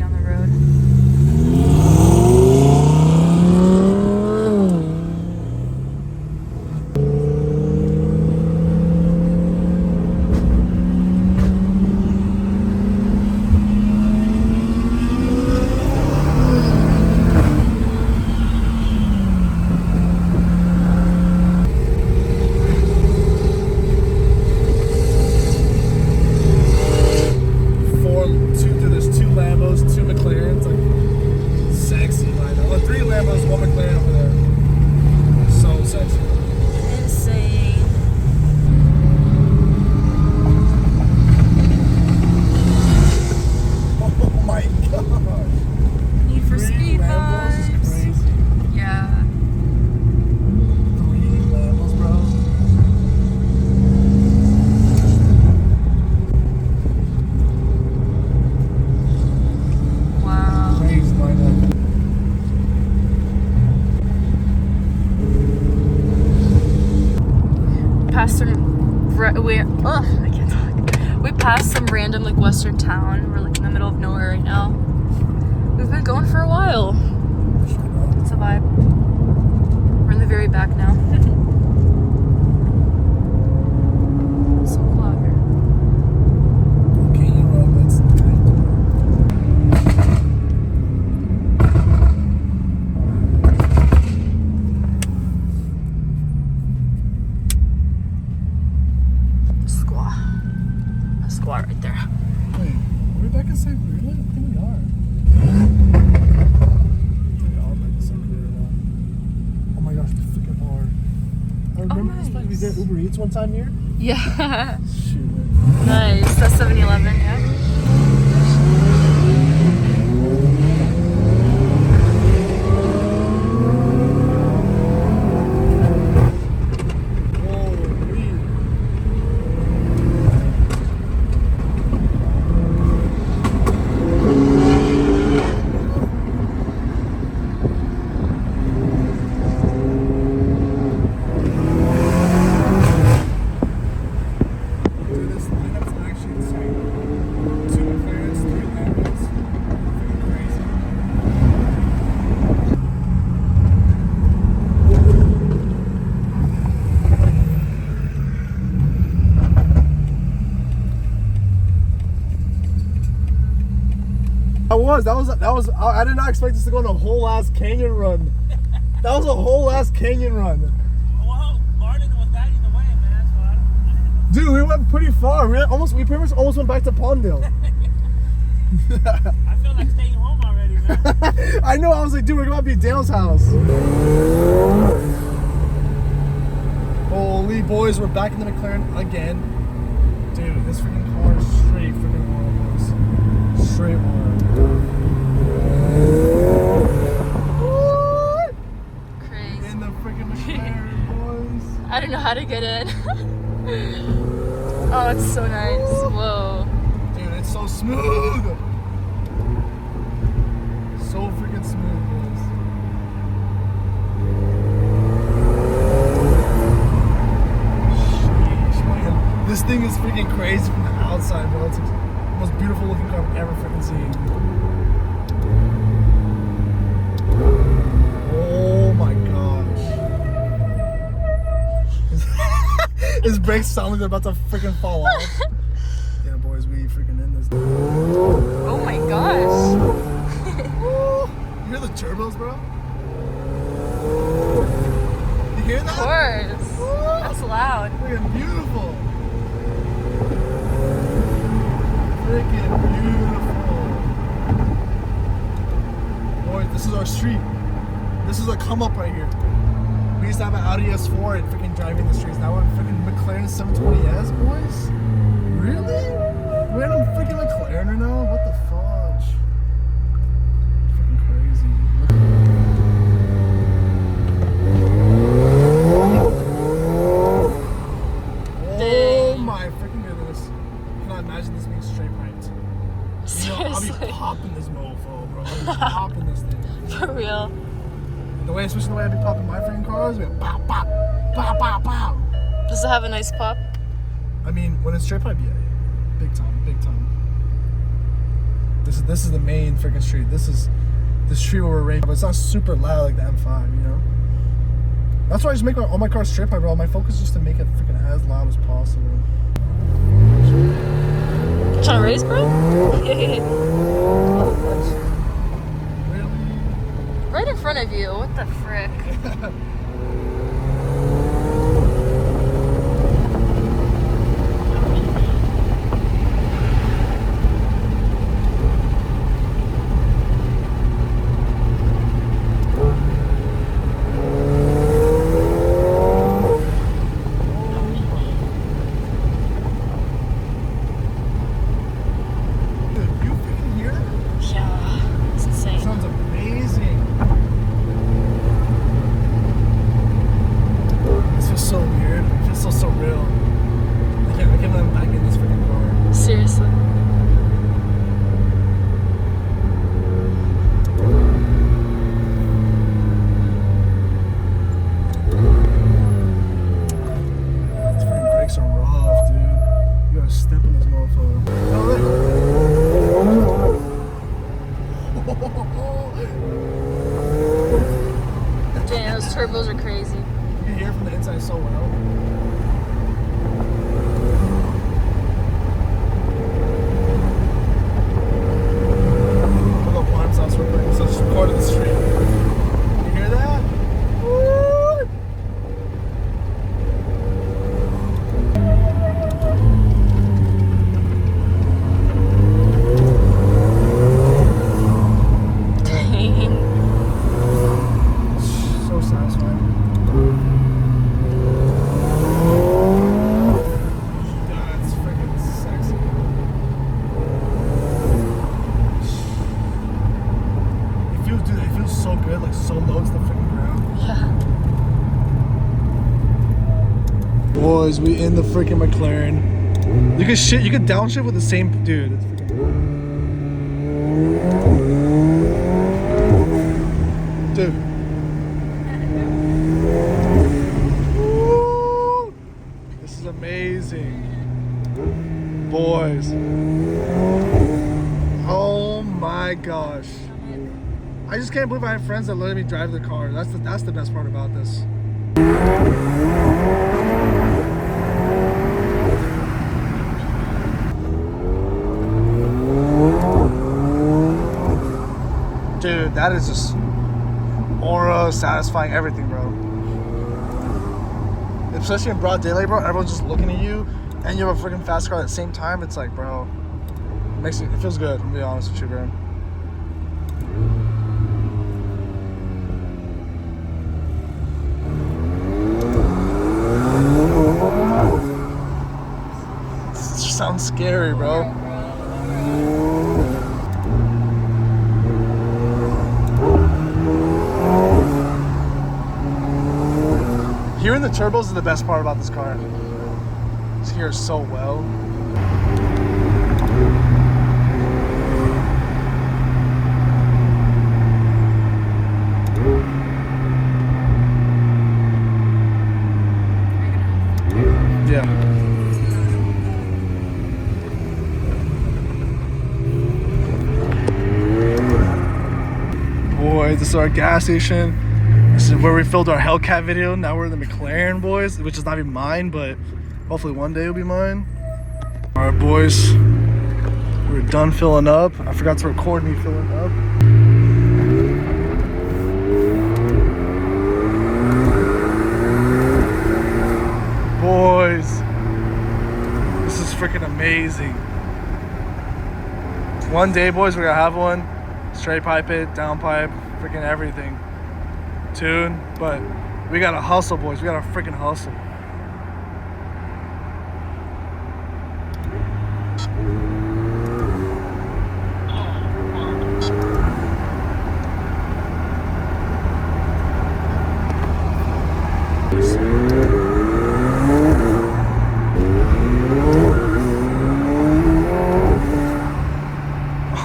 down the road. There's two Lambos, two McLarens, like sexy lineup. Well, three Lambos, one McLaren over there. So sexy. Insane. Oh my god. Need for Speed Lambos is vibes. crazy. Yeah. 3 Lambos, bro. Crazy lineup. Passed some. I can't talk. We passed some random like western town. We're like in the middle of nowhere right now. We've been going for a while. It's a vibe. We're in the very back now. So cool out here. Canyon Run, that's Squat right there. Wait, are we back in St. Peter? I think we are. I think we are back in St. Peter now. Oh my gosh, it's freaking hard. I remember this place. We did Uber Eats one time here. Yeah. Shoot. Nice. That's 7-Eleven, yeah. That was. I did not expect us to go on a whole ass canyon run. That was a whole ass canyon run. Well, Martin was that either way, man. So I don't Dude, we went pretty far. We pretty much almost went back to Palmdale. I feel like staying home already, man. I know. I was like, dude, we're going to be at Dale's house. Holy boys, we're back in the McLaren again. Dude, this freaking car is straight freaking horror, boys. Straight horror. Crazy. In the freaking McLaren, boys. I don't know how to get in. Oh, it's so nice. Whoa. Dude, it's so smooth. So freaking smooth, boys. Sheesh, man. This thing is freaking crazy from the outside, bro. It's the most beautiful looking car I've ever freaking seen. Oh my gosh. His brakes sound like they're about to freaking fall off. Yeah, boys, we freaking in this. Oh my gosh. You hear the turbos, bro? You hear that? Of course. That's loud. Freaking beautiful. Freaking beautiful. Boy, this is our street. This is a come up right here. We used to have an Audi S4 and freaking driving the streets. Now we're in freaking Mclaren 720S, boys? Really? We're in a freaking McLaren right now? What the fudge? Freaking crazy. Oh my freaking goodness. Can I imagine this being straight right? You know, I'll be popping this mofo, bro. I'll be popping this thing. For real. The way, especially the way I be popping my freaking cars, we go pop, pop, pop, pop, pop. Does it have a nice pop? I mean, when it's straight pipe, yeah. Big time, big time. This is the main freaking street. This is the street where we're racing, but it's not super loud like the M5, you know. That's why I just make all my cars straight pipe, bro. My focus is just to make it freaking as loud as possible. Trying to race, bro? Really? Right in front of you. What the frick? Seriously. These freaking brakes are rough, dude. You gotta step in this motherfucker. Damn, those turbos are crazy. You can hear from the inside so well. So just record the street. You hear that? Woo! Dang. So satisfying. That's freaking sexy. Dude, it feels so good, like so low to the freaking ground. Yeah. Boys, we in the freaking McLaren. You can downshift with the same dude. It's freaking dude. Woo! This is amazing. Boys. Oh my gosh. I just can't believe I have friends that let me drive the car. That's the best part about this. Dude, that is just aura, satisfying, everything, bro. Especially in broad daylight, bro. Everyone's just looking at you, and you have a freaking fast car at the same time. It's like, bro, it feels good. I'm gonna be honest with you, bro. Sounds scary, bro. Hearing the turbos is the best part about this car. Just hear it so well. Yeah. Boys, this is our gas station. This is where we filmed our Hellcat video. Now we're in the McLaren, boys, which is not even mine, but hopefully one day it'll be mine. All right, boys, we're done filling up. I forgot to record me filling up. Boys, this is freaking amazing. One day, boys, we're gonna have one. Straight pipe it, down pipe, freaking everything. Tune, but we gotta hustle, boys. We gotta freaking hustle.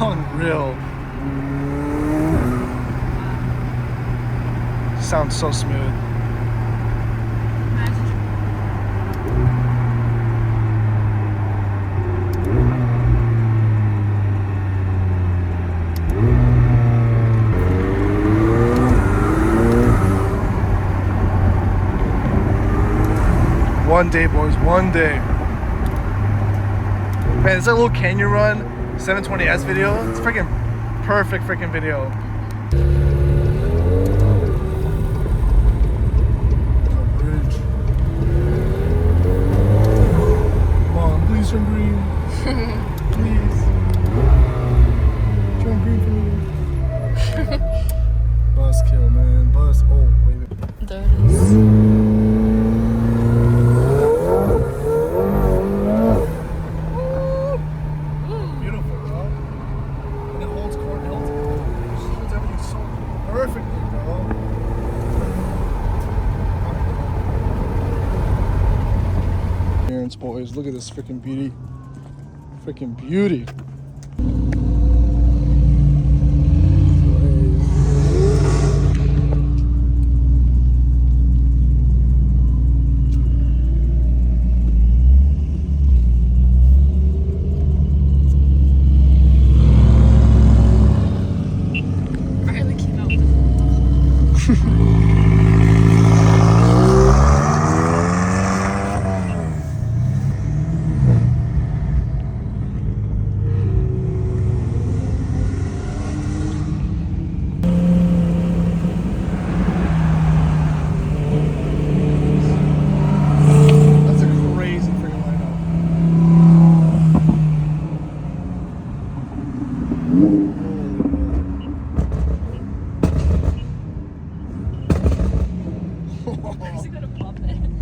Unreal. Sounds so smooth. One day, boys. One day. Man, it's a little canyon run 720S video. It's freaking perfect freaking video. Bridge. Come on, please turn green. Please. Turn green for me. Bus kill, man. Bus. Oh, wait. There it is. Beautiful, bro. And it holds corn, it holds everything so perfectly, bro. Parents, boys, look at this freaking beauty. Freaking beauty.